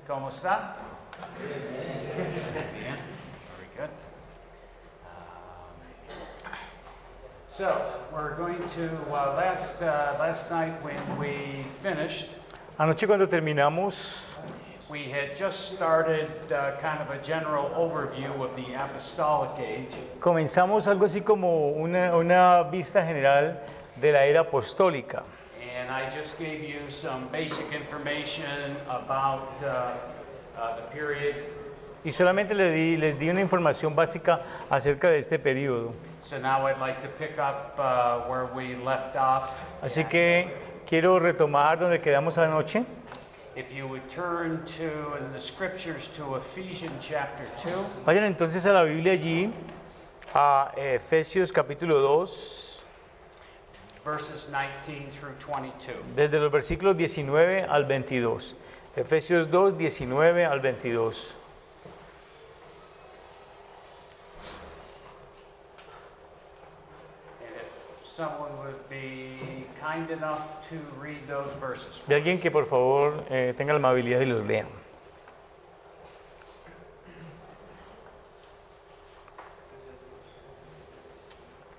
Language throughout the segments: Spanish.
¿Cómo está? Bien. Very good. So we're going to last night when we finished, Anoche cuando terminamos, we had just started kind of a general overview of the apostolic age. comenzamos algo así como una vista general de la era apostólica. And I just gave you some basic information about the period. Y solamente les di una información básica acerca de este periodo. So now I'd like to pick up where we left off. Así que quiero retomar donde quedamos anoche. If you would turn to in the scriptures to Ephesians chapter 2. Vayan entonces a la Biblia allí, a Efesios capítulo 2, Verses 19 through 22. desde los versículos 19 al 22. Efesios 2, 19 al 22. And if someone would be kind enough to read those verses. De alguien que por favor tenga la amabilidad y los lea.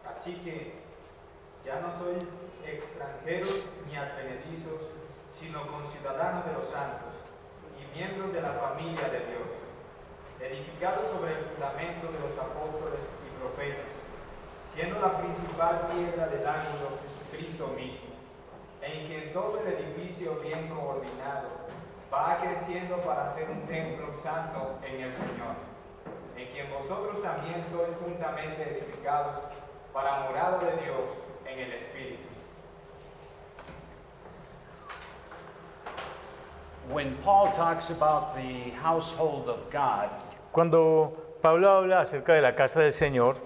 Así que ya no sois extranjeros ni advenedizos, sino conciudadanos de los santos y miembros de la familia de Dios, edificados sobre el fundamento de los apóstoles y profetas, siendo la principal piedra del ángulo Jesucristo mismo, en quien todo el edificio bien coordinado va creciendo para ser un templo santo en el Señor, en quien vosotros también sois juntamente edificados para morada de Dios en el Espíritu. When Paul talks about the household of God, Cuando Pablo habla acerca de la casa del Señor,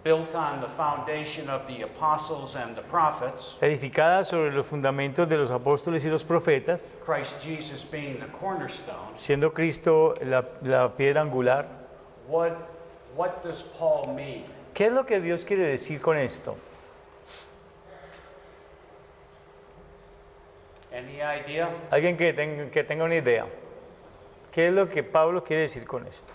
built on the foundation of the apostles and the prophets, edificada sobre los fundamentos de los apóstoles y los profetas, Christ Jesus being the cornerstone, siendo Cristo la piedra angular, what does Paul mean? ¿qué es lo que Dios quiere decir con esto? Any idea? Alguien que tenga una idea. ¿Qué es lo que Pablo quiere decir con esto?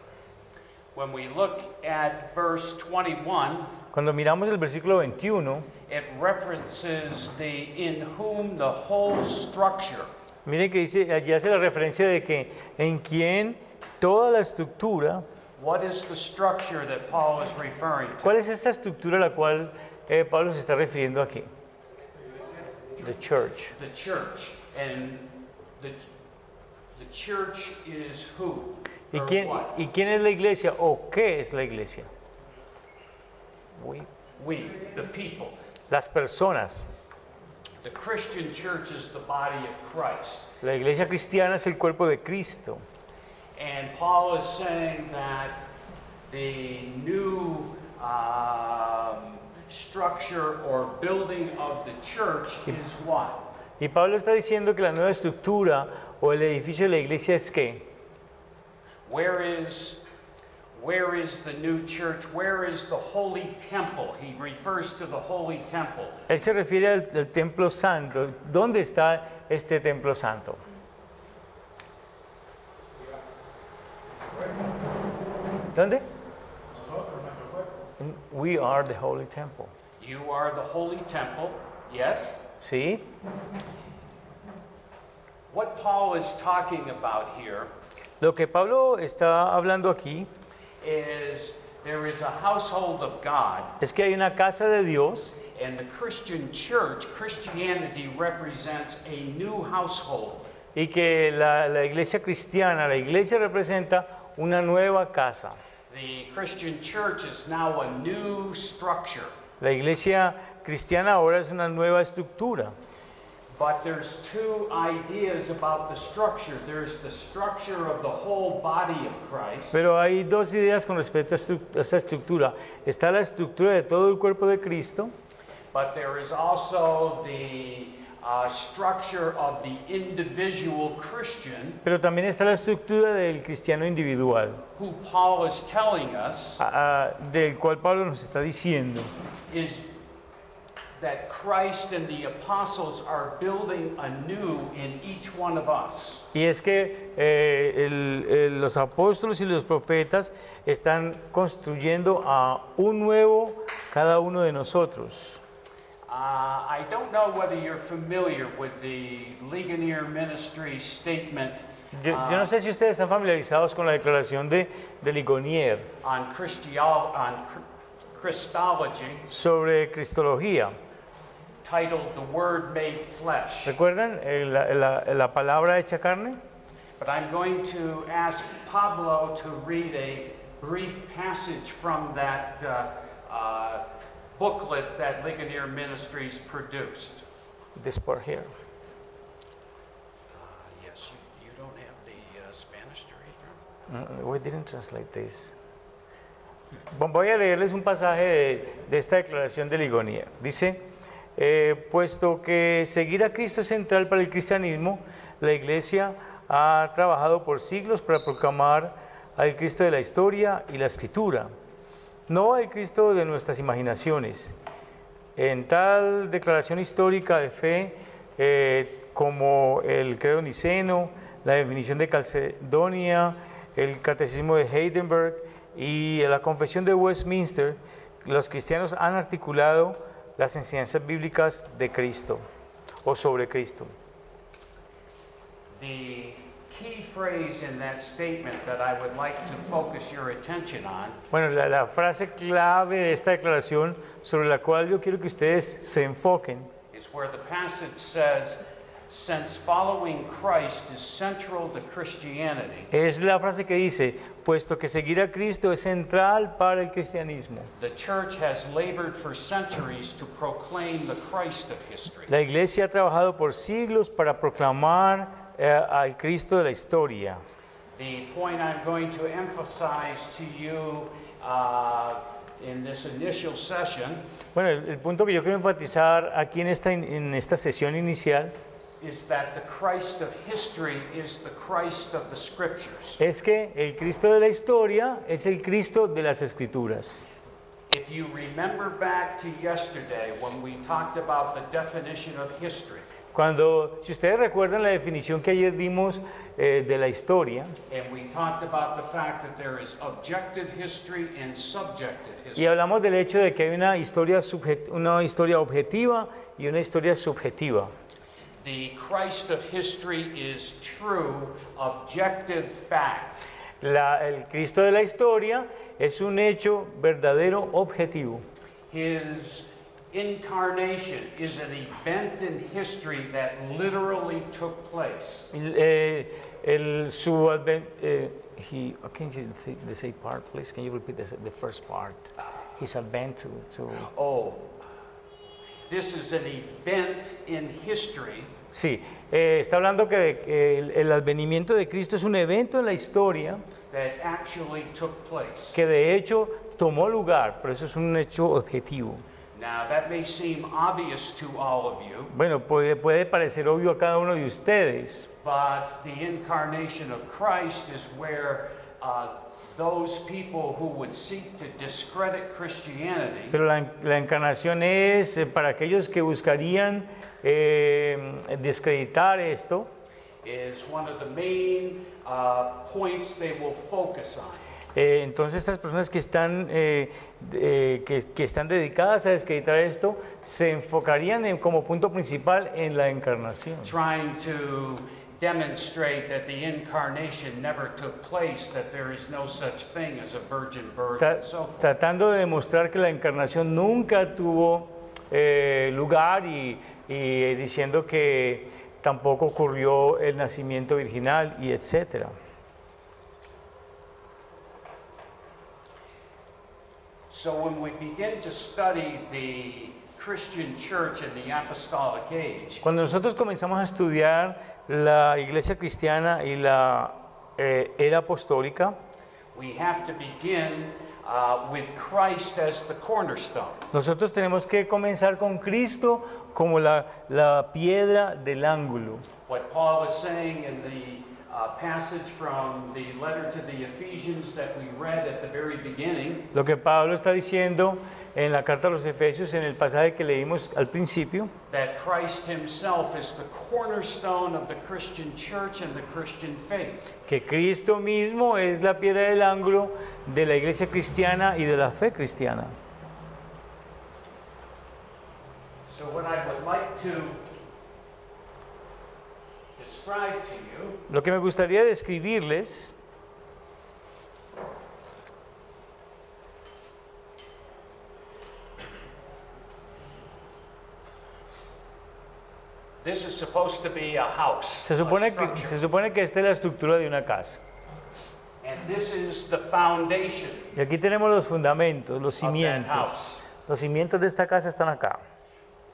When we look at verse 21, Cuando miramos el versículo 21, it references the in whom the whole structure miren que dice, allí hace la referencia de que en quien toda la estructura, What is the structure that Paul is referring to? ¿cuál es esa estructura a la cual Pablo se está refiriendo aquí? The church. The church. And the church is who? ¿Y Or quién, what? ¿Y quién es la iglesia o qué es la iglesia? We, the people. Las personas. The Christian church is the body of Christ. La iglesia cristiana es el cuerpo de Cristo. And Paul is saying that the new structure or building of the church is what? Y Pablo está diciendo que la nueva estructura o el edificio de la iglesia es ¿qué? Where is the new church? Where is the holy temple? He refers to the holy temple. Él se refiere al templo santo. ¿Dónde está este templo santo? ¿Dónde? We are the holy temple. You are the holy temple, yes? ¿Sí? What Paul is talking about here Lo que Pablo está hablando aquí is there is a household of God, es que hay una casa de Dios and the Christian church, Christianity represents a new household. y que la iglesia cristiana, la iglesia representa una nueva casa. The Christian church is now a new structure. La iglesia cristiana ahora es una nueva estructura. But there's two ideas about the structure. There's the structure of the whole body of Christ, Pero hay dos ideas con respecto a esta estructura. Está la estructura de todo el cuerpo de Cristo, but there is also the structure of the individual Christian, pero también está la estructura del cristiano individual, who Paul is telling us del cual Pablo nos está diciendo is that Christ and the apostles are building anew in each one of us. Y es que los apóstoles y los profetas están construyendo a un nuevo cada uno de nosotros. I don't know whether you're familiar with the Ligonier Ministry statement Yo no sé si ustedes están familiarizados con la declaración de Ligonier on Christology, sobre Cristología. titled The Word Made Flesh. ¿Recuerdan la palabra hecha carne? But I'm going to ask Pablo to read a brief passage from that booklet that Ligonier Ministries produced. This part here. Yes, you don't have the Spanish to read from? We didn't translate this. Voy a leerles un pasaje de esta declaración de Ligonier. Dice, puesto que seguir a Cristo es central para el cristianismo, la Iglesia ha trabajado por siglos para proclamar al Cristo de la historia y la Escritura, no al Cristo de nuestras imaginaciones. En tal declaración histórica de fe, como el credo niceno, la definición de Calcedonia, el catecismo de Heidelberg y la confesión de Westminster, los cristianos han articulado las enseñanzas bíblicas de Cristo o sobre Cristo. The key phrase in that statement that I would like to focus your attention on Bueno, la frase clave de esta declaración sobre la cual yo quiero que ustedes se enfoquen is where the passage says, since following Christ is central to Christianity, es la frase que dice, puesto que seguir a Cristo es central para el cristianismo. the church has labored for centuries to proclaim the Christ of history. La Iglesia ha trabajado por siglos para proclamar al Cristo de la historia. The point I'm going to emphasize to you in this initial session Bueno, el punto que yo quiero enfatizar aquí en esta sesión inicial is that the Christ of history is the Christ of the Scriptures. es que el Cristo de la historia es el Cristo de las Escrituras. If you remember back to yesterday when we talked about the definition of history, Si ustedes recuerdan la definición que ayer dimos de la historia, and we talked about the fact that there is objective history and subjective y history. hablamos del hecho de que hay una historia objetiva y una historia subjetiva. The Christ of history is true, objective fact. El Cristo de la historia es un hecho verdadero objetivo. His incarnation is an event in history that literally took place. Can you say part, please? Can you repeat the first part? His advent to. Oh, this is an event in history Sí, está hablando que el advenimiento de Cristo es un evento en la historia that actually took place. que de hecho tomó lugar, pero eso es un hecho objetivo. Now, that may seem obvious to all of you, Bueno, puede parecer obvio a cada uno de ustedes, but the incarnation of Christ is where those people who would seek to discredit Christianity pero la encarnación es para aquellos que buscarían desacreditar esto, is one of the main points they will focus on. entonces estas personas que están dedicadas a desacreditar esto se enfocarían como punto principal en la encarnación, Trying to demonstrate that the incarnation never took place, that there is no such thing as a virgin birth, and so forth. tratando de demostrar que la encarnación nunca tuvo lugar y diciendo que tampoco ocurrió el nacimiento virginal y etcétera. So when we begin to study the Christian church in the apostolic age, Cuando nosotros comenzamos a estudiar la iglesia cristiana y la era apostólica, we have to begin with Christ as the cornerstone. nosotros tenemos que comenzar con Cristo como la piedra del ángulo. What Paul is saying in the passage from the letter to the Ephesians that we read at the very beginning, Lo que Pablo está diciendo en la carta a los Efesios, en el pasaje que leímos al principio, that Christ himself is the cornerstone of the Christian church and the Christian faith. que Cristo mismo es la piedra del ángulo de la iglesia cristiana y de la fe cristiana. So what I would like to describe to you Lo que me gustaría describirles this is supposed to be a house, se a supone structure. que esta es la estructura de una casa. And this is the foundation Y aquí tenemos los fundamentos, los of that cimientos. house. Los cimientos de esta casa están acá.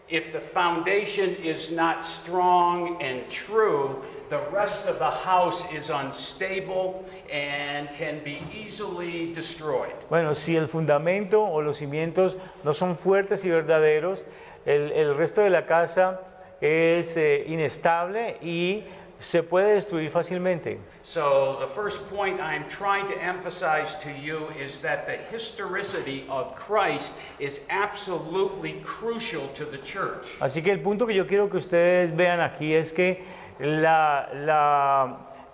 If the foundation is not strong and true, the rest of the house is unstable and can be easily destroyed. Bueno, si el fundamento o los cimientos no son fuertes y verdaderos, el resto de la casa es inestable y se puede destruir fácilmente. So the first point I'm trying to emphasize to you is that the historicity of Christ is absolutely crucial to the church. Así que el punto que yo quiero que ustedes vean aquí es que la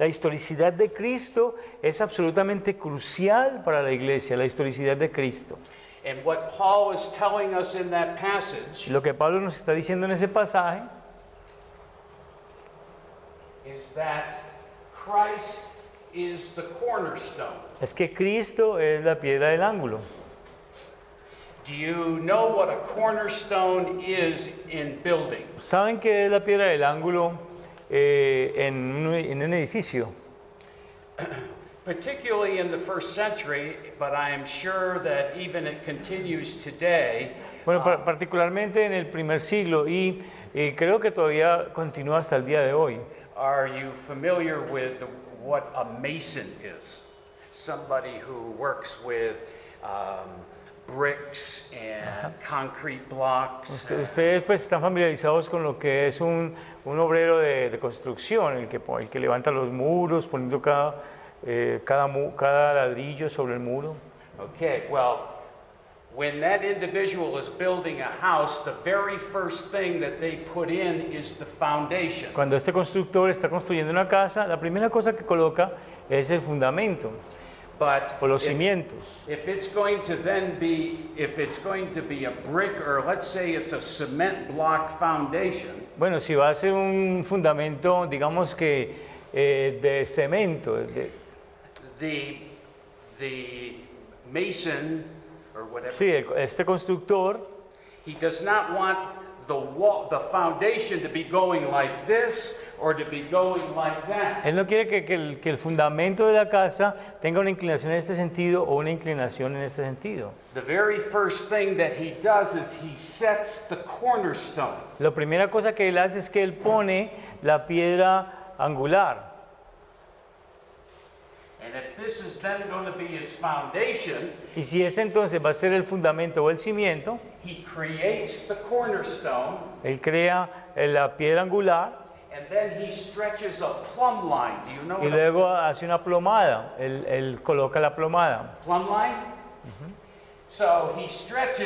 historicidad de Cristo es absolutamente crucial para la iglesia, la historicidad de Cristo. And what Paul is telling us in that passage Y lo que Pablo nos está diciendo en ese pasaje is that Christ is the cornerstone. es que Cristo es la piedra del ángulo. Do you know what a cornerstone is in building? ¿Saben qué es la piedra del ángulo en un edificio? Particularly in the first century, but I am sure that even it continues today. Bueno, particularmente en el primer siglo y creo que todavía continúa hasta el día de hoy. Are you familiar with what a mason is? Somebody who works with bricks and concrete blocks. Ustedes pues están familiarizados con lo que es un obrero de construcción, el que levanta los muros, poniendo cada ladrillo sobre el muro. Okay, well, when that individual is building a house, the very first thing that they put in is the foundation. Cuando este constructor está construyendo una casa, la primera cosa que coloca es el fundamento But o los if- cimientos. If it's going to be a brick, or let's say it's a cement block foundation, Bueno, si va a ser un fundamento, digamos que de cemento, the mason or whatever, sí, este constructor he does not want the foundation to be going like this or to be going like that. él no quiere que el fundamento de la casa tenga una inclinación en este sentido o una inclinación en este sentido. The very first thing that he does is he sets the cornerstone. La primera cosa que él hace es que él pone la piedra angular. And if this is then going to be his foundation, Y si este entonces va a ser el fundamento o el cimiento, he creates the cornerstone, él crea la piedra angular and then he stretches a plumb line. Do you know y what a luego hace una plomada. Él coloca la plomada. plumb line? So he set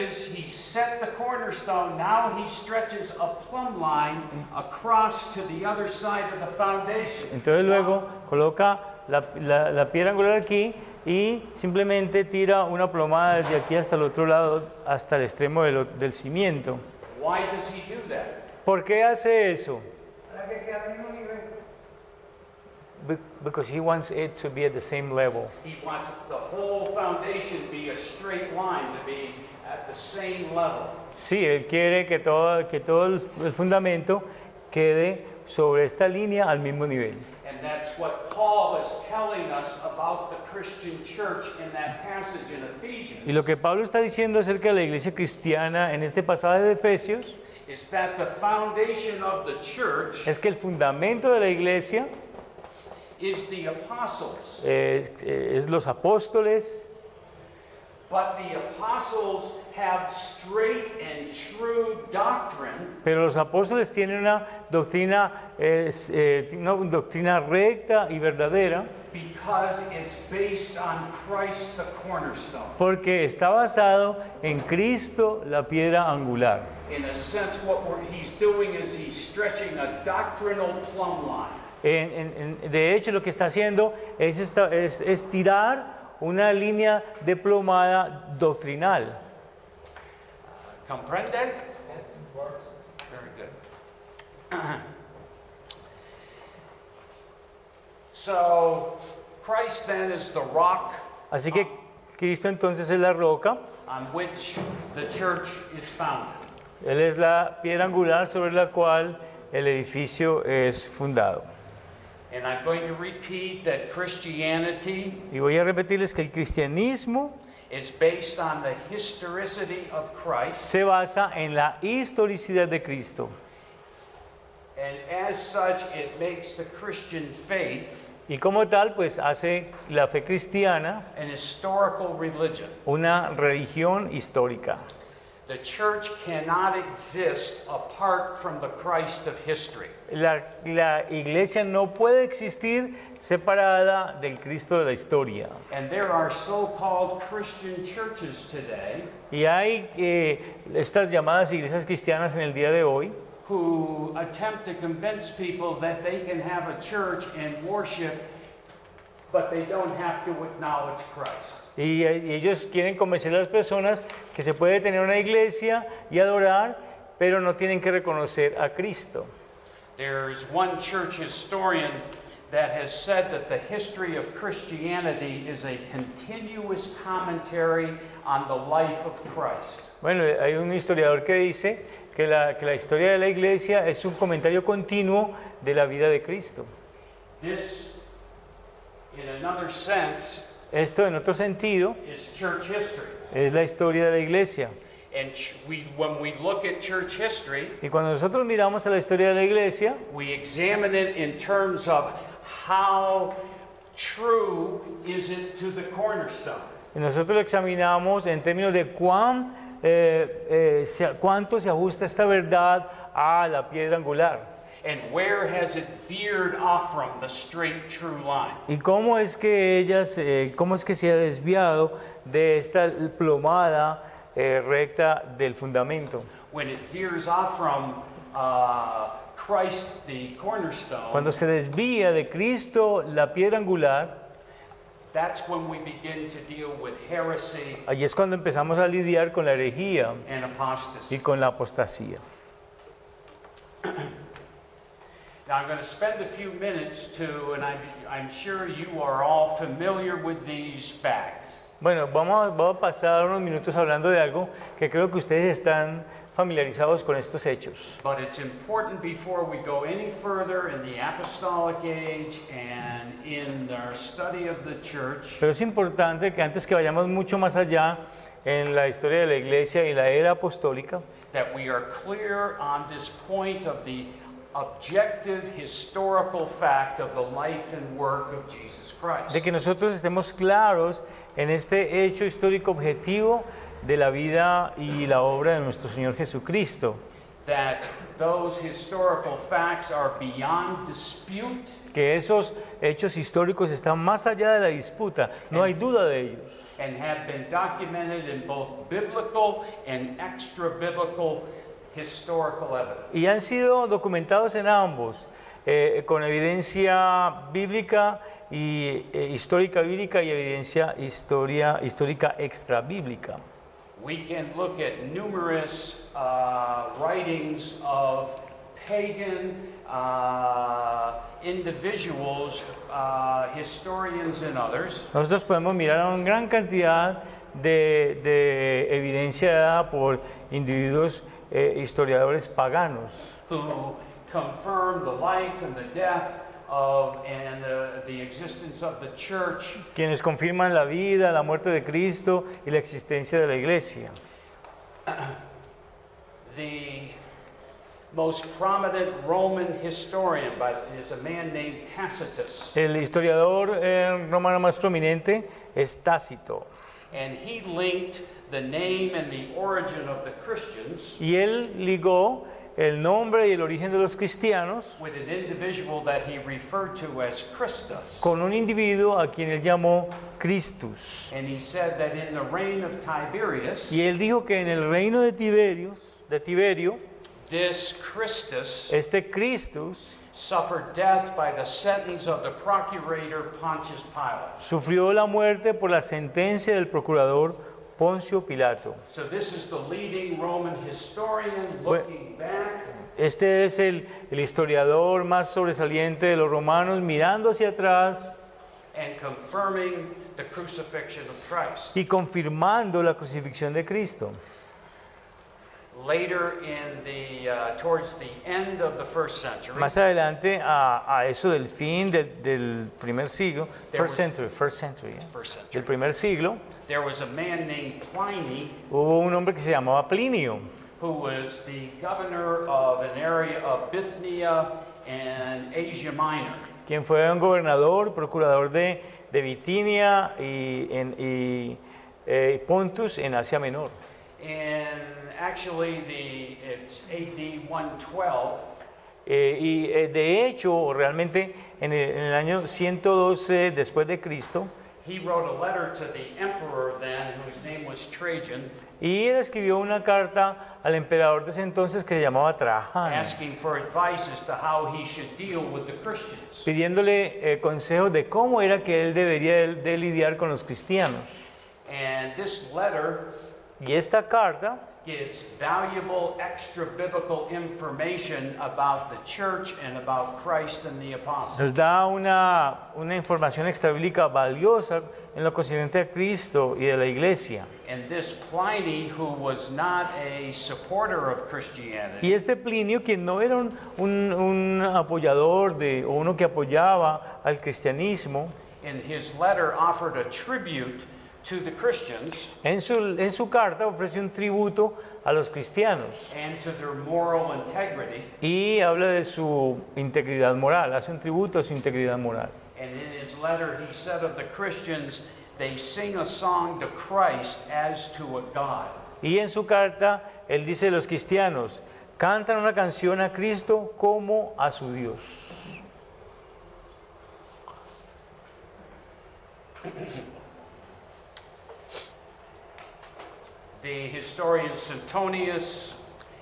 the cornerstone, now he stretches a plumb line across to the other side of the foundation. Entonces luego coloca la piedra angular aquí y simplemente tira una plomada desde aquí hasta el otro lado, hasta el extremo del cimiento. Why does he do that? ¿Por qué hace eso? Para que quede al mismo nivel. Because he wants it to be at the same level. He wants the whole foundation to be a straight line, to be at the same level. Sí, él quiere que todo el fundamento quede sobre esta línea al mismo nivel. And that's what Paul is telling us about the Christian church in that passage in Ephesians, Y lo que Pablo está diciendo acerca de la iglesia cristiana en este pasaje de Efesios is that the foundation of the church es que el fundamento de la iglesia is the apostles. es los apóstoles, But the apostles have straight and true doctrine Pero los apóstoles tienen una doctrina recta y verdadera because it's based on Christ the cornerstone. porque está basado en Cristo, la piedra angular. In a sense, what he's doing is he's stretching a doctrinal plumb line. De hecho, lo que está haciendo es tirar una línea diplomada doctrinal. Comprende? Very good. So, Christ then is the rock Así que Cristo entonces es la roca, on which the church is founded. Él es la piedra angular sobre la cual el edificio es fundado. And I'm going to repeat that Christianity Y voy a repetirles que el cristianismo is based on the historicity of Christ, se basa en la historicidad de Cristo. and as such, it makes the Christian faith Y como tal, pues hace la fe cristiana an historical religion. una religión histórica. The church cannot exist apart from the Christ of history. La iglesia no puede existir separada del Cristo de la historia. And there are so-called Christian churches today Y hay estas llamadas iglesias cristianas en el día de hoy who attempt to convince people that they can have a church and worship, but they don't have to acknowledge Christ. y ellos quieren convencer a las personas que se puede tener una iglesia y adorar, pero no tienen que reconocer a Cristo. There's one church historian that has said that the history of Christianity is a continuous commentary on the life of Christ. Bueno, hay un historiador que dice que la historia de la iglesia es un comentario continuo de la vida de Cristo. This, in another sense, Esto, en otro sentido, is church history. es la historia de la iglesia. And when we look at church history, Y cuando nosotros miramos a la historia de la iglesia, we examine it in terms of how true is it to the cornerstone. y nosotros lo examinamos en términos de cuánto se ajusta esta verdad a la piedra angular. And where has it veered off from the straight true line? Y cómo es que cómo es que se ha desviado de esta plomada recta del fundamento. When it veers off from Christ the cornerstone, Cuando se desvía de Cristo la piedra angular, that's when we begin to deal with heresy allí es cuando empezamos a lidiar con la herejía and apostasy. y con la apostasía. Now I'm going to spend a few minutes to, and I'm sure you are all familiar with these facts. Bueno, vamos a pasar unos minutos hablando de algo que creo que ustedes están familiarizados con estos hechos. But it's important before we go any further in the apostolic age and in our study of the church, Pero es importante que antes que vayamos mucho más allá en la historia de la iglesia y la era apostólica, that we are clear on this point of the objective historical fact of the life and work of Jesus Christ. de que nosotros estemos claros en este hecho histórico objetivo de la vida y la obra de nuestro Señor Jesucristo, That those historical facts are beyond dispute que esos hechos históricos están más allá de la disputa, no hay duda de ellos, and have been documented in both biblical and extra-biblical historical evidence. y han sido documentados en ambos, con evidencia bíblica y histórica bíblica y evidencia histórica extra bíblica. We can look at numerous writings of pagan individuals, historians and others, Nosotros podemos mirar a una gran cantidad de evidencia dada por individuos historiadores paganos who confirm the life and the death of and the existence of the church, quienes confirman la vida, la muerte de Cristo y la existencia de la iglesia. the most prominent Roman historian is a man named Tacitus. El historiador romano más prominente es Tácito. and he linked the name and the origin of the Christians Y él ligó el nombre y el origen de los cristianos with an individual that he referred to as Christus. con un individuo a quien él llamó Christus. And he said that in the reign of Tiberius, Y él dijo que en el reino de Tiberio, this Christus este Christus suffered death by the sentence of the procurator Pontius Pilate. sufrió la muerte por la sentencia del procurador Poncio Pilato. So this is the leading Roman historian looking back Este es el historiador más sobresaliente de los romanos mirando hacia atrás and confirming the crucifixion of Christ. y confirmando la crucifixión de Cristo. Later in towards the end of the first century, Más adelante, a eso del fin del primer siglo, first century, first del century, primer siglo, there was a man named Pliny hubo un hombre que se llamaba Plinio, who was the governor of an area of Bithynia and Asia Minor. quien fue un gobernador, procurador de Bitinia y Pontus en Asia Menor. And actually, it's AD 112. De hecho, realmente en el año 112 después de Cristo, He wrote a letter to the emperor then, whose name was Trajan, y él escribió una carta al emperador de ese entonces que se llamaba Trajano, asking for advice as to how he should deal with the Christians. pidiéndole consejos de cómo era que él debería de lidiar con los cristianos. And this letter Y esta carta gives valuable extra biblical information about the church and about Christ and the apostles. nos da una información extrabíblica valiosa en lo concerniente a Cristo y de la iglesia. And this Pliny, who was not a supporter of Christianity, Y este Plinio, quien no era un apoyador o uno que apoyaba al cristianismo, in his letter offered a tribute to the Christians en su carta ofrece un tributo a los cristianos and to their moral integrity. y habla de su integridad moral, hace un tributo a su integridad moral. And in his letter, he said of the Christians, they sing a song to Christ as to a God. Y en su carta, él dice de los cristianos, cantan una canción a Cristo como a su Dios. The historian Suetonius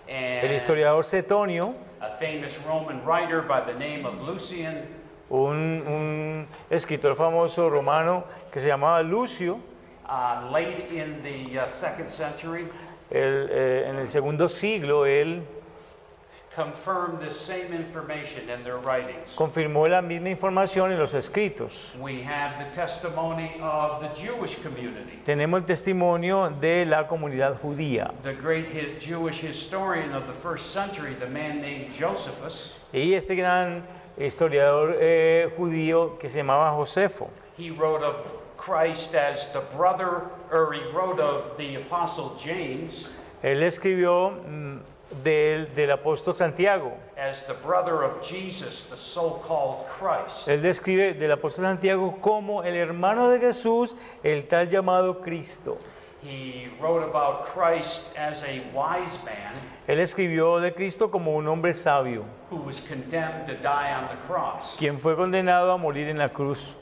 El and historiador Cetonio, a famous Roman writer by the name of Lucian un escritor famoso romano que se llamaba Lucio, late in the 2nd century, en el segundo siglo, él confirmed the same information in their writings. confirmó la misma información en los escritos. We have the testimony of the Jewish community. Tenemos el testimonio de la comunidad judía. The great Jewish historian of the 1st century, the man named Josephus, Y este gran historiador judío que se llamaba Josefo, he wrote of Christ as the brother, or he wrote of the apostle James él escribió del apóstol Santiago. as the brother of Jesus, the so-called Christ. Él describe del apóstol Santiago como el hermano de Jesús, el tal llamado Cristo. He wrote about Christ as a wise man Él escribió de Cristo como un hombre sabio, who was condemned to die on the cross. quien fue condenado a morir en la cruz.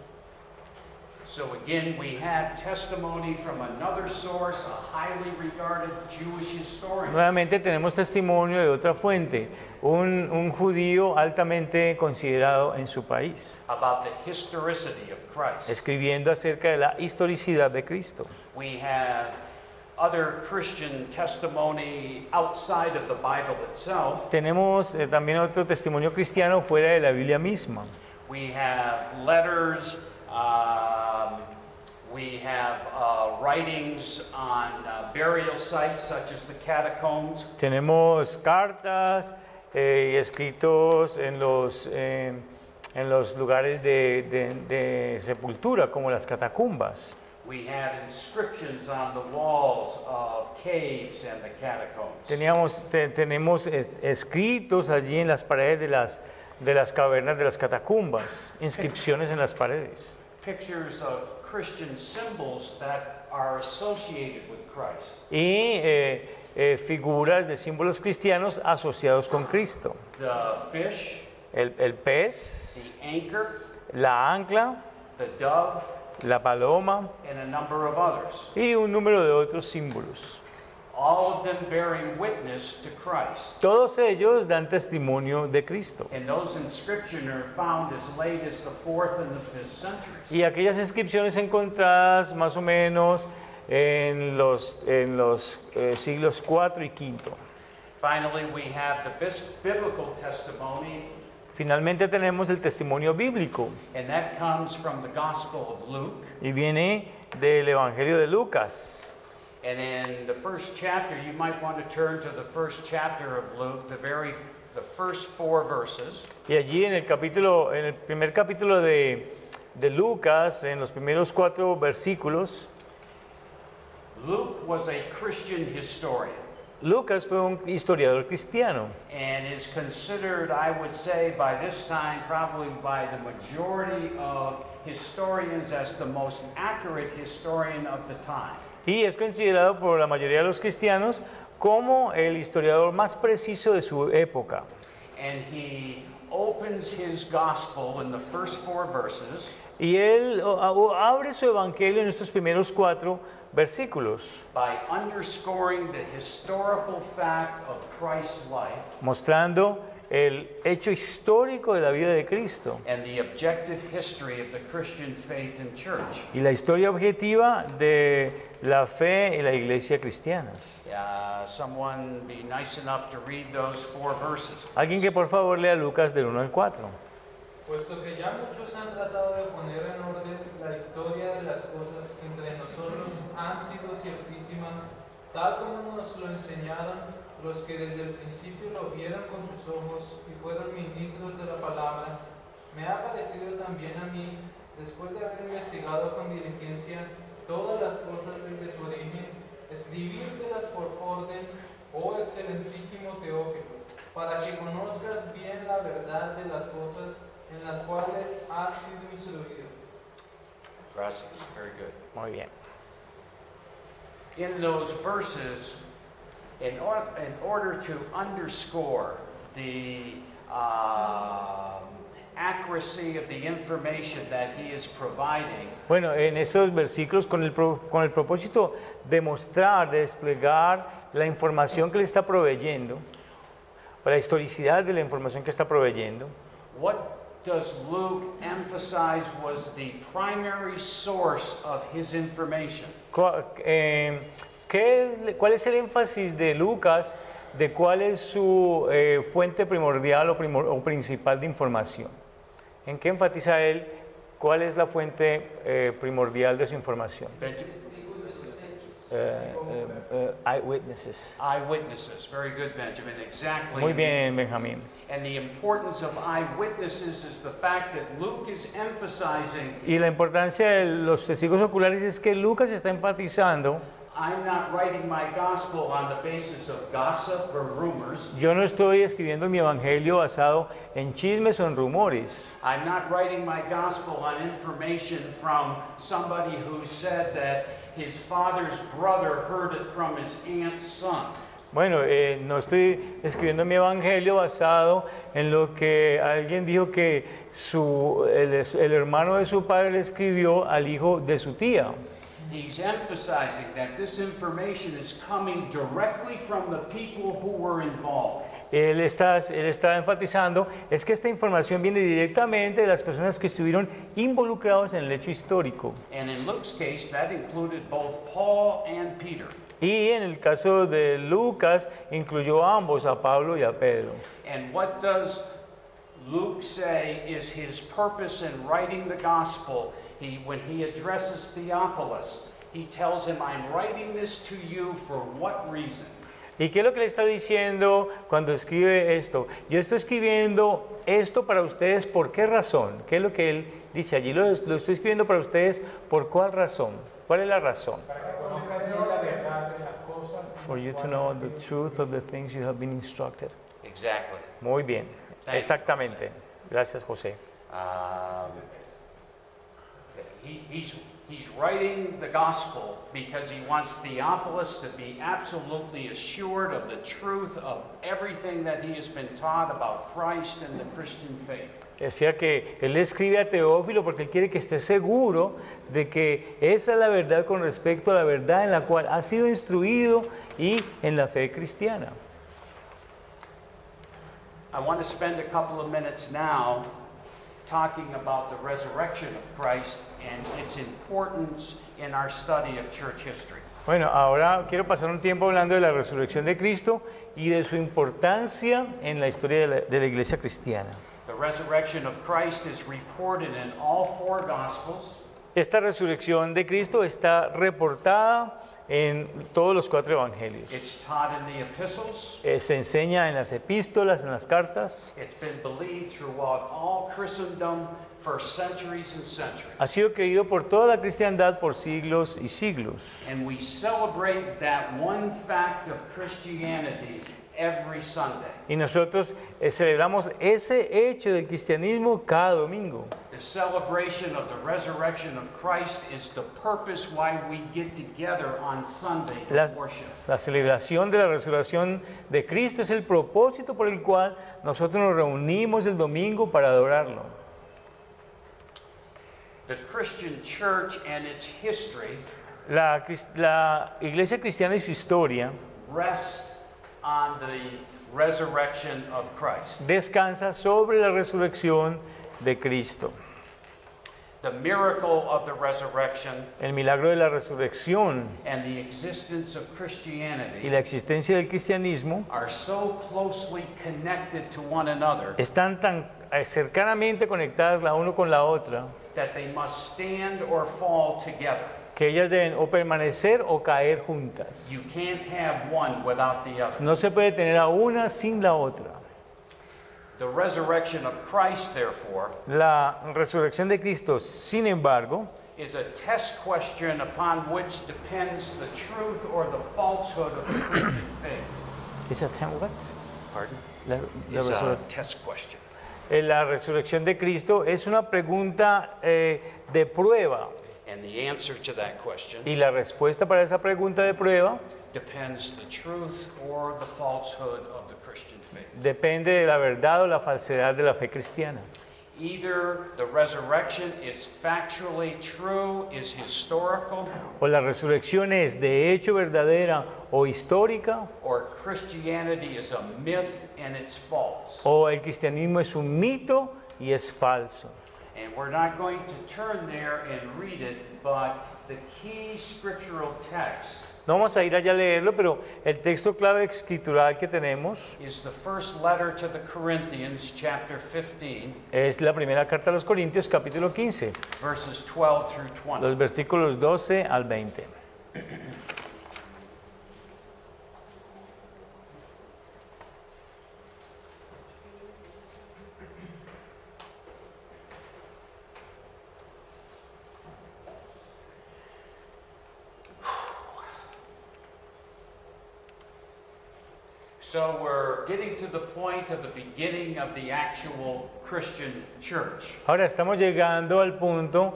So again, we have testimony from another source, a highly regarded Jewish historian, Nuevamente tenemos testimonio de otra fuente, un judío altamente considerado en su país, about the historicity of Christ. escribiendo acerca de la historicidad de Cristo. We have other Christian testimony outside of the Bible itself. Tenemos también otro testimonio cristiano fuera de la Biblia misma. We have letters, we have writings on burial sites such as the catacombs. Tenemos cartas y escritos en los lugares de sepultura, como las catacumbas. We have inscriptions on the walls of caves and the catacombs. Tenemos escritos allí en las paredes de las cavernas de las catacumbas, inscripciones en las paredes. Pictures of Christian symbols that are associated with Christ. y figuras de símbolos cristianos asociados con Cristo. The fish, El pez, the anchor, la ancla, the dove, la paloma and a number of others. y un número de otros símbolos. All of them bearing witness to Christ. Todos ellos dan testimonio de Cristo. And those inscriptions are found as late as the 4th and the 5th centuries. Y aquellas inscripciones encontradas más o menos en los siglos IV y V. Finally, we have the biblical testimony, Finalmente tenemos el testimonio bíblico and that comes from the Gospel of Luke. y viene del Evangelio de Lucas. And in the first chapter, you might want to turn to the first chapter of Luke, the first 4 verses. Y allí en el primer capítulo de Lucas, en los primeros 4 versículos, Luke was a Christian historian Lucas fue un historiador cristiano and is considered, I would say, by this time, probably by the majority of historians as the most accurate historian of the time. y es considerado por la mayoría de los cristianos como el historiador más preciso de su época. And he opens his gospel in the first 4 verses Y él abre su evangelio en estos primeros 4 versículos, by underscoring the historical fact of Christ's life mostrando el hecho histórico de la vida de Cristo and the objective history of the Christian faith and church. y la historia objetiva de la fe y la iglesia cristianas. Someone be nice enough to read those 4 verses. Alguien que por favor lea Lucas del 1 al 4. Puesto que ya muchos han tratado de poner en orden la historia de las cosas que entre nosotros han sido ciertísimas, tal como nos lo enseñaron los que desde el principio lo vieron con sus ojos y fueron ministros de la palabra, me ha parecido también a mí, después de haber investigado con diligencia todas las cosas desde su origen, escribírtelas por orden, oh excelentísimo Teófilo, para que conozcas bien la verdad de las cosas en las cuales has sido instruido. Gracias. Very good. Muy bien. In those verses, in order to underscore the accuracy of the information that he is providing, Bueno, en esos versículos con el propósito de mostrar, de desplegar la información que le está proveyendo, o la historicidad de la información que está proveyendo, what does Luke emphasize was the primary source of his information? ¿cuál es el énfasis de Lucas de cuál es su fuente primordial o principal de información? ¿En qué enfatiza él cuál es la fuente primordial de su información? Eyewitnesses. Eyewitnesses. Very good, Benjamin. Exactly. Muy bien, Benjamín. And the importance of eyewitnesses is the fact that Luke is emphasizing, Y la importancia de los testigos oculares es que Lucas está enfatizando, I'm not writing my gospel on the basis of gossip or rumors. yo no estoy escribiendo mi evangelio basado en chismes o en rumores. I'm not writing my gospel on information from somebody who said that his father's brother heard it from his aunt's son. Bueno, no estoy escribiendo mi evangelio basado en lo que alguien dijo que el hermano de su padre le escribió al hijo de su tía. He's emphasizing that this information is coming directly from the people who were involved. Él está enfatizando es que esta información viene directamente de las personas que estuvieron involucrados en el hecho histórico. And in Luke's case, that included both Paul and Peter. Y en el caso de Lucas, incluyó a ambos, a Pablo y a Pedro. And what does Luke say is his purpose in writing the gospel? When he addresses Theophilus, he tells him, I'm writing this to you for what reason? ¿Y qué es lo que le está diciendo cuando escribe esto? Yo estoy escribiendo esto para ustedes, ¿por qué razón? ¿Qué es lo que él dice allí? Lo estoy escribiendo para ustedes, ¿por cuál razón? ¿Cuál es la razón? Para que conozcas bien la verdad de las cosas. For you to know the truth of the things you have been instructed. Exactly. Muy bien, Thank you, exactamente. Gracias, José. He's writing the gospel because he wants Theophilus to be absolutely assured of the truth of everything that he has been taught about Christ and the Christian faith. O sea que él le escribe a Teófilo porque él quiere que esté seguro de que esa es la verdad con respecto a la verdad en la cual ha sido instruido y en la fe cristiana. I want to spend a couple of minutes now talking about the resurrection of Christ and its importance in our study of church history. Bueno, ahora quiero pasar un tiempo hablando de la resurrección de Cristo y de su importancia en la historia de la iglesia cristiana. The resurrection of Christ is reported in all four Gospels. Esta resurrección de Cristo está reportada en todos los 4 evangelios. It's taught in the epistles. Se enseña en las epístolas, en las cartas. It's been believed throughout all Christendom for centuries and centuries. Ha sido creído por toda la cristiandad por siglos y siglos. And we celebrate that one fact of Christianity every Sunday. Y nosotros celebramos ese hecho del cristianismo cada domingo. The celebration of the resurrection of Christ is the purpose why we get together on Sunday to worship. La celebración de la resurrección de Cristo es el propósito por el cual nosotros nos reunimos el domingo para adorarlo. The Christian church and its history La iglesia cristiana y su historia rest on the resurrection of Christ. descansa sobre la resurrección de Cristo. The miracle of the resurrection El milagro de la resurrección and the existence of y Christianity la existencia del cristianismo are so closely connected to one another están tan cercanamente conectadas la una con la otra that they must stand or fall together. que ellas deben o permanecer o caer juntas. You can't have one without the other. No se puede tener a una sin la otra. The resurrection of Christ, therefore, La resurrección de Cristo, sin embargo, is a test question upon which depends the truth or the falsehood of the Christian faith. ¿es what? Pardon? La, It's a resur- test question. la resurrección de Cristo es una pregunta de prueba And the answer to that question y la respuesta para esa pregunta de prueba depends the truth or the falsehood of the Christian faith. depende de la verdad o la falsedad de la fe cristiana. Either the resurrection is factually true, is historical, O la resurrección es de hecho verdadera o histórica, or Christianity is a myth and it's false. o el cristianismo es un mito y es falso. And we're not going to turn there and read it, but the key scriptural text No vamos a ir allá a leerlo, pero el texto clave escritural que tenemos is the first letter to the Corinthians, chapter 15, es la primera carta a los Corintios, capítulo 15, verses 12 through 20. los versículos 12 al 20. So we're getting to the point of the beginning of the actual Christian church. Ahora estamos llegando al punto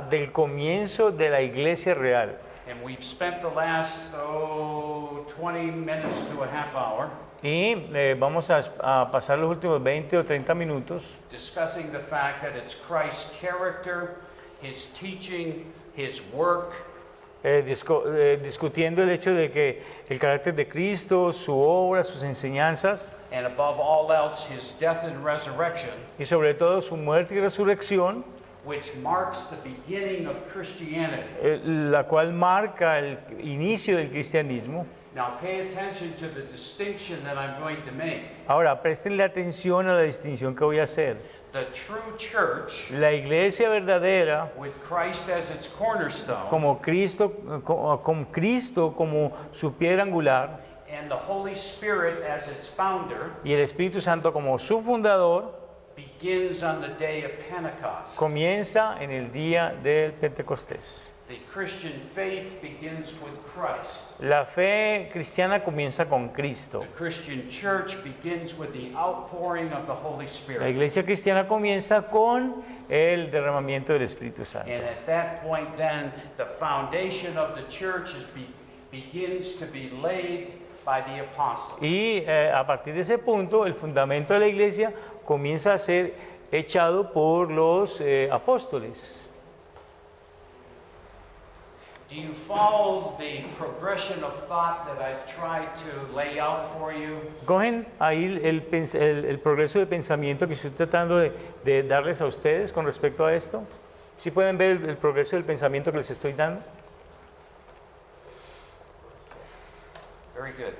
del comienzo de la iglesia real. And we've spent the last 20 minutes to a half hour Y vamos a pasar los últimos 20 o 30 minutos discussing the fact that it's Christ's character, his teaching, his work, discutiendo el hecho de que el carácter de Cristo, su obra, sus enseñanzas and above all else, his death and resurrection, y sobre todo su muerte y resurrección, which marks the beginning of Christianity. la cual marca el inicio del cristianismo. Now pay attention to the distinction that I'm going to make. Ahora, prestenle atención a la distinción que voy a hacer. The true church, La iglesia verdadera, with Christ as its cornerstone, como Cristo, con Cristo como su piedra angular and the Holy Spirit as its founder, y el Espíritu Santo como su fundador, begins on the day of Pentecost. comienza en el día del Pentecostés. The Christian faith begins with Christ. La fe cristiana comienza con Cristo. The Christian church begins with the outpouring of the Holy La Spirit. iglesia cristiana comienza con el derramamiento del Espíritu Santo. And at that point, then, the foundation of the church begins to be laid by the apostles. Y a partir de ese punto, el fundamento de la iglesia comienza a ser echado por los apóstoles. Do you follow the progression of thought that I've tried to lay out for you? Cogen ahí el progreso de pensamiento que estoy tratando de darles a ustedes con respecto a esto. ¿Sí pueden ver el progreso del pensamiento que les estoy dando? Very good.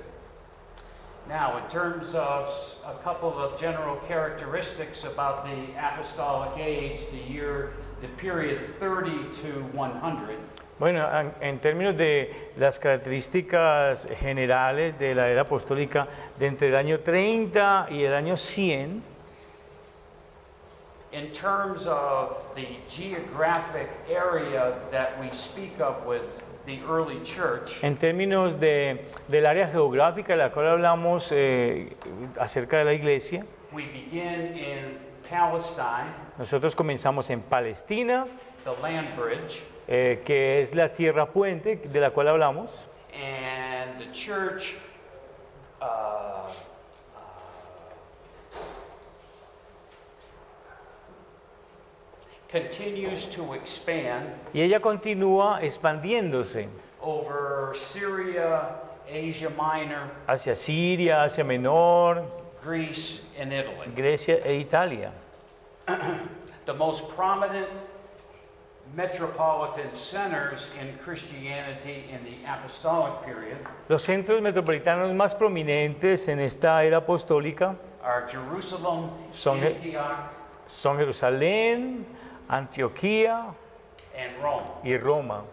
Now, in terms of a couple of general characteristics about the apostolic age, the period 30 to 100, Bueno, en términos de las características generales de la era apostólica de entre el año 30 y el año 100, in terms of the geographic area that we speak of with the early church, en términos del área geográfica de la cual hablamos acerca de la iglesia, we begin in Palestine, nosotros comenzamos en Palestina, the land bridge, que es la tierra puente de la cual hablamos, and the church continues to expand y ella continúa expandiéndose over Syria, Asia Minor, hacia Siria, Asia Menor, Greece, and Italy. Grecia e Italia. The most prominent metropolitan centers in Christianity in the apostolic period Los centros metropolitanos más prominentes en esta era apostólica are Jerusalem, Son- Antioch, son Jerusalén, Antioquía and Rome. y Roma.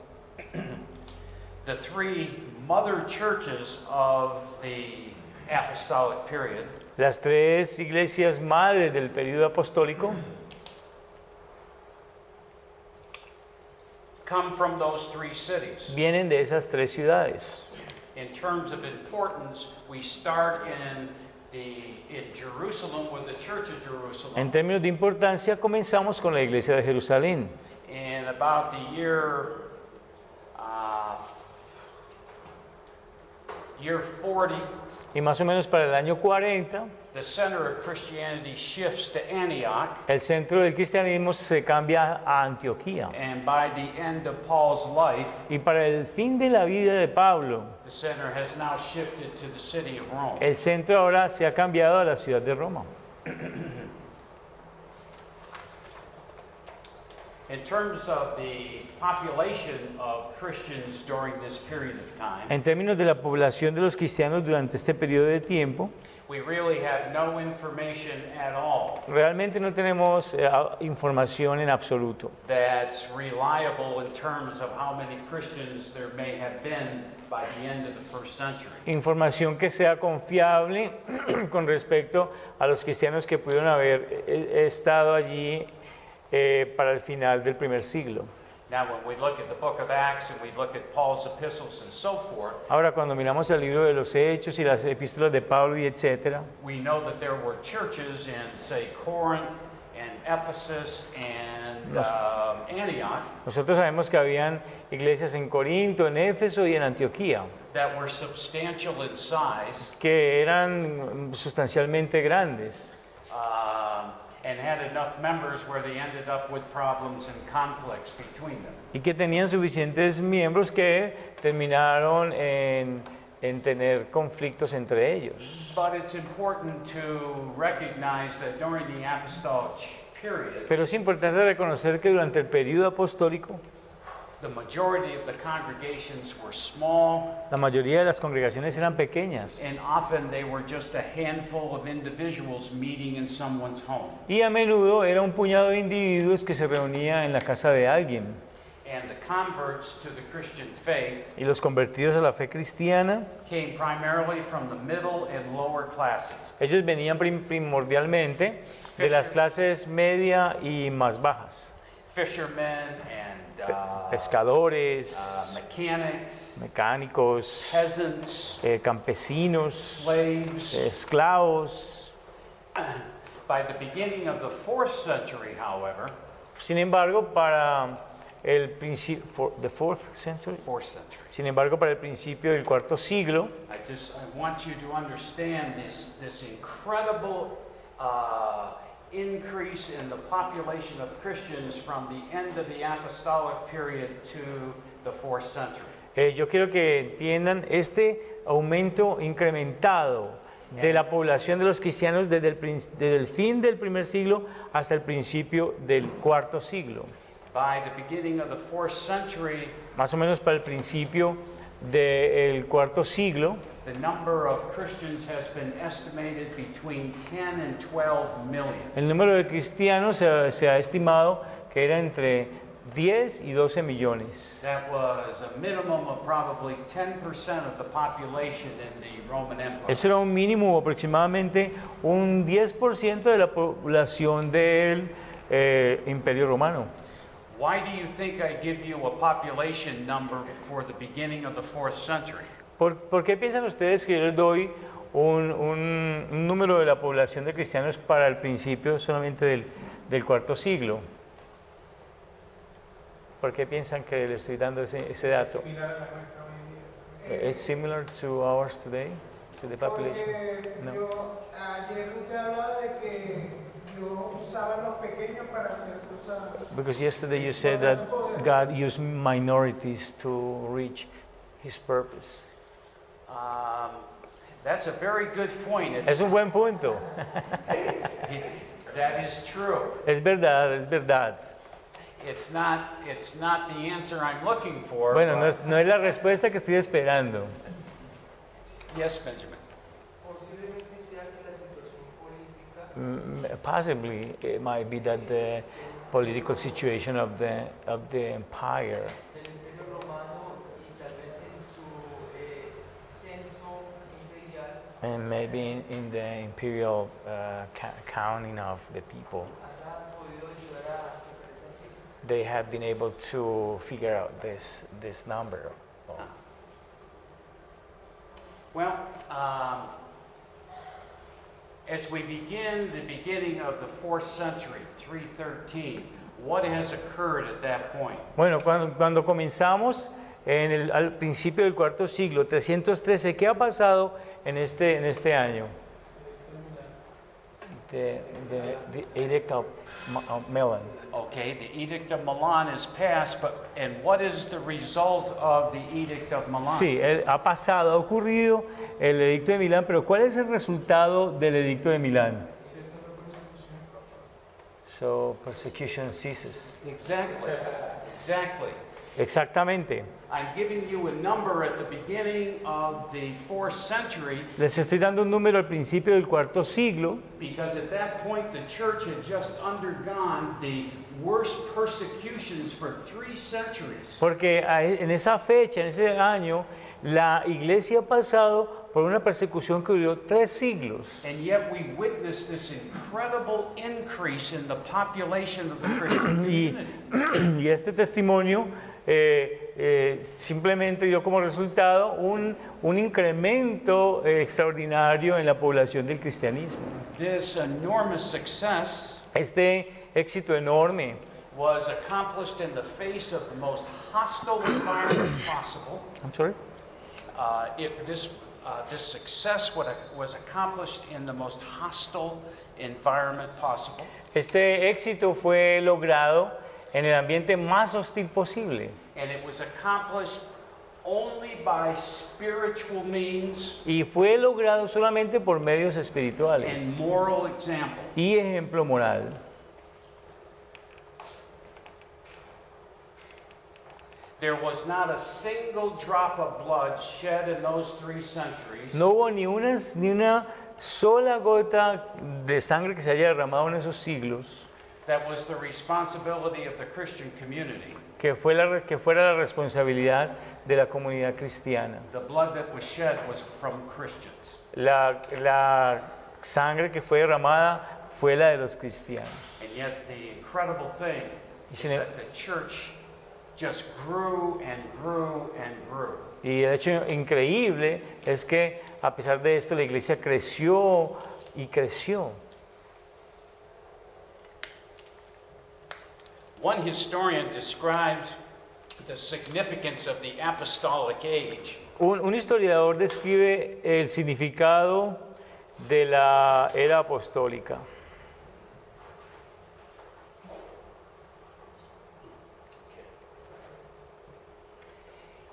The three mother churches of the apostolic period Las tres iglesias madres del período apostólico come from those three cities. vienen de esas tres ciudades. In terms of importance, we start in Jerusalem with the Church of En Jerusalem términos de importancia, comenzamos con la iglesia de Jerusalén. in about the year 40. Y más o menos para el año 40, The center of Christianity shifts to Antioch, el centro del cristianismo se cambia a Antioquía. and by the end of Paul's life, Y para el fin de la vida de Pablo, the center has now shifted to the city of Rome. el centro ahora se ha cambiado a la ciudad de Roma. In terms of the population of Christians during this period of time, En términos de la población de los cristianos durante este periodo de tiempo, we really have no information at all realmente no tenemos información en absoluto that's reliable in terms of how many Christians there may have been by the end of the first century. información que sea confiable con respecto a los cristianos que pudieron haber estado allí para el final del primer siglo. Now, when we look at the book of Acts and we look at Paul's epistles and so forth, Ahora, cuando miramos el libro de los Hechos y las epístolas de Pablo y etcétera, we know that there were churches in, say, Corinth and Ephesus and Antioch nosotros sabemos que habían iglesias en Corinto, en Éfeso y en Antioquía, that were substantial in size que eran sustancialmente grandes and had enough members where they ended up with problems and conflicts between them. y que tenían suficientes miembros que terminaron en tener conflictos entre ellos. But it's important to recognize that during the apostolic period, Pero es importante reconocer que durante el período apostólico, the majority of the congregations were small, la mayoría de las congregaciones eran pequeñas and often they were just a handful of individuals meeting in someone's home. y a menudo era un puñado de individuos que se reunía en la casa de alguien. And the converts to the Christian faith Y los convertidos a la fe cristiana, came primarily from the middle and lower classes. ellos venían primordialmente de las clases media y más bajas. fishermen and pescadores, mechanics, mecánicos, peasants, campesinos, slaves. esclavos. By the beginning of the 4th century, however, Sin embargo, para el principio, the 4th century. 4th century, Sin embargo, para el principio del cuarto siglo, I want you to understand this incredible increase in the population of Christians from the end of the apostolic period to the 4th century. yo quiero que entiendan este aumento incrementado de la población de los cristianos desde el fin del primer siglo hasta el principio del cuarto siglo. By the beginning of the 4th century, Más o menos para el principio del cuarto siglo, the number of Christians has been estimated between 10 and 12 million. el número de cristianos se ha estimado que era entre 10 y 12 millones. That was a minimum of probably 10% of the population in the Roman Empire. Eso era un mínimo, aproximadamente un 10% de la población del Imperio Romano. Why do you think I give you a population number for the beginning of the 4th century? ¿Por qué piensan ustedes que yo les doy un número de la población de cristianos para el principio solamente del cuarto siglo? ¿Por qué piensan que le estoy dando ese dato? ¿Es similar to ours today? To the population? Porque No. ayer usted hablaba de que Dios usaba los pequeños para hacer cosas. Because yesterday you said that God used minorities to reach His purpose. That's a very good point. Es un buen punto. That is true. Es verdad, es verdad. It's not the answer I'm looking for. Bueno, but- no es la respuesta que estoy esperando. Yes, Benjamin. Posiblemente sea que la situación política Possibly, it might be that the political situation of the empire, del Imperio Romano y tal vez en su censo imperial and maybe in the imperial counting of the people, haya podido ayudar a sacar esa cifra. they have been able to figure out this number. Well, as we begin the beginning of the 4th century, 313, what has occurred at that point? Bueno, cuando comenzamos al principio del cuarto siglo, 313, ¿qué ha pasado en este año? The Edict of Milan. Okay, the Edict of Milan is passed, and what is the result of the Edict of Milan? Sí, ha pasado, ha ocurrido el Edicto de Milán, pero ¿cuál es el resultado del Edicto de Milán? So, persecution ceases. Exactly. Exactamente. I'm giving you a number at the beginning of the 4th century Les estoy dando un número al principio del cuarto siglo, because at that point the church had just undergone the worst persecutions for 3 centuries. porque en esa fecha, en ese año, la iglesia ha pasado por una persecución que duró 3 siglos. And yet we witnessed this incredible increase in the population of the Christian community. Y este testimonio simplemente dio como resultado un incremento extraordinario en la población del cristianismo. This enormous success Este éxito enorme was accomplished in the face of the most hostile environment possible. I'm sorry? This success was accomplished in the most hostile environment possible. Este éxito fue logrado en el ambiente más hostil posible And it was accomplished only by spiritual means y fue logrado solamente por medios espirituales and moral example. y ejemplo moral. There was not a single drop of blood shed in those 3 centuries No hubo ni una sola gota de sangre que se haya derramado en esos siglos that was the responsibility of the Christian community. que fuera la responsabilidad de la comunidad cristiana. The blood that was shed was from Christians. La sangre que fue derramada fue la de los cristianos. And yet the incredible thing is that the church just grew and grew and grew. Y el hecho increíble es que a pesar de esto la iglesia creció y creció. One historian described the significance of the apostolic age Un historiador describe el significado de la era apostólica.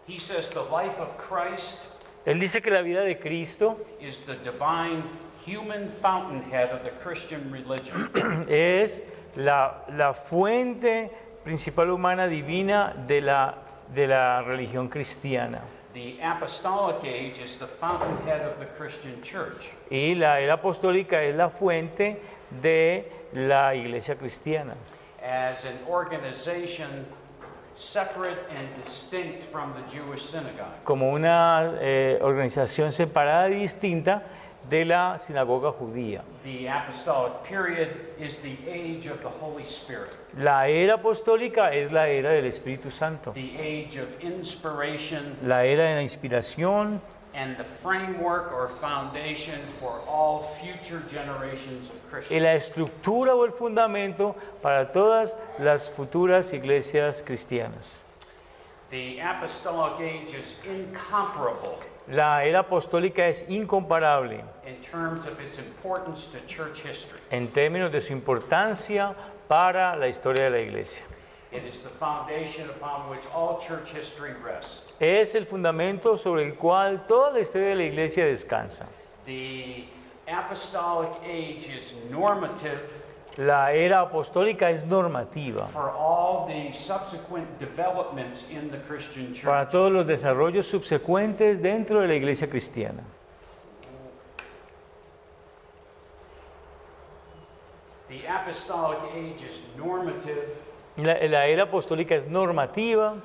He says the life of Christ Él dice que la vida de Cristo is the divine human fountainhead of the Christian religion. es la fuente principal humana divina de la religión cristiana. The apostolic age is the fountainhead of the Christian church. Y la era apostólica es la fuente de la iglesia cristiana. As an organization separate and distinct from the Jewish synagogue. Como una organización separada y distinta de la sinagoga judía. The apostolic period is the age of the Holy Spirit, La era apostólica es la era del Espíritu Santo, the age of inspiration, la era de la inspiración and the framework or foundation for all future generations of y Christians. la estructura o el fundamento para todas las futuras iglesias cristianas. The apostolic age is incomparable La era apostólica es incomparable in terms of its importance to church history. en términos de su importancia para la historia de la iglesia. It is the foundation upon which all church history rests. Es el fundamento sobre el cual toda la historia de la iglesia descansa. The apostolic age is normative La era apostólica es normativa for all the subsequent developments in the Christian para church. todos los desarrollos subsecuentes dentro de la iglesia cristiana. The apostolic age is normative La era apostólica es normativa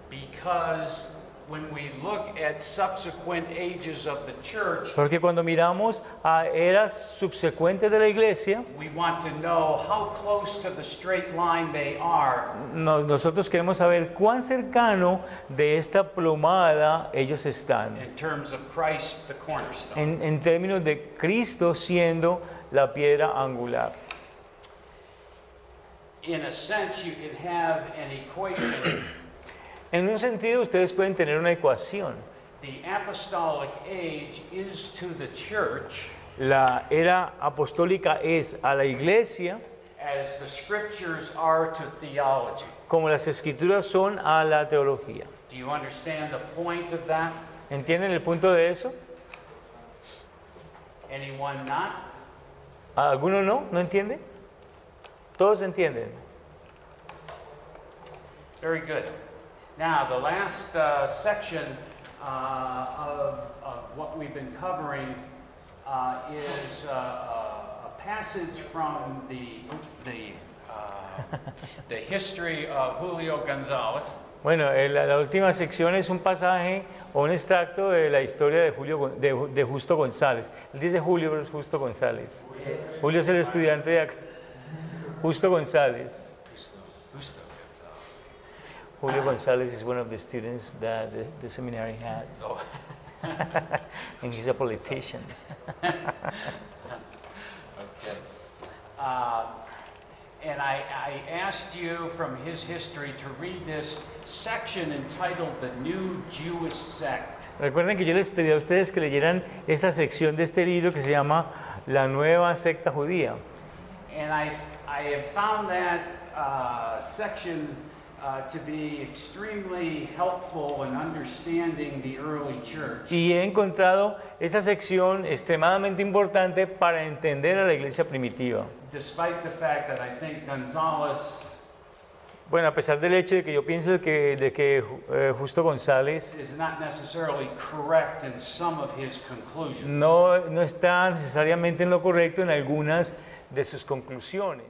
because when we look at subsequent ages of the church, porque cuando miramos a eras subsecuentes de la iglesia, we want to know how close to the straight line they are nosotros queremos saber cuán cercano de esta plomada ellos están, in terms of Christ, the cornerstone. en términos de Cristo siendo la piedra angular. In a sense, you can have an equation. En un sentido, ustedes pueden tener una ecuación. The apostolic age is to the church La era apostólica es a la iglesia as the scriptures are to theology. como las escrituras son a la teología. Do you understand the point of that? ¿Entienden el punto de eso? Anyone not? ¿Alguno no? ¿No entiende? Todos entienden. Very good. Now, the last section of what we've been covering is a passage from the history of Julio González. Bueno, la última sección es un pasaje o un extracto de la historia de Justo González. Él dice Julio, pero es Justo González. Julio es el estudiante de acá. Justo González. Justo González. Julio González is one of the students that the seminary had. Oh. And he's a politician. Okay. And I asked you from his history to read this section entitled The New Jewish Sect. Recuerden que yo les pedí a ustedes que leyeran esta sección de este libro que se llama La Nueva Secta Judía. And I have found that section to be extremely helpful in understanding the early church. Y he encontrado esta sección extremadamente importante para entender a la iglesia primitiva. Despite the fact that I think González Bueno, a pesar del hecho de que yo pienso de que Justo González is not necessarily correct in some of his conclusions. no está necesariamente en lo correcto en algunas de sus conclusiones.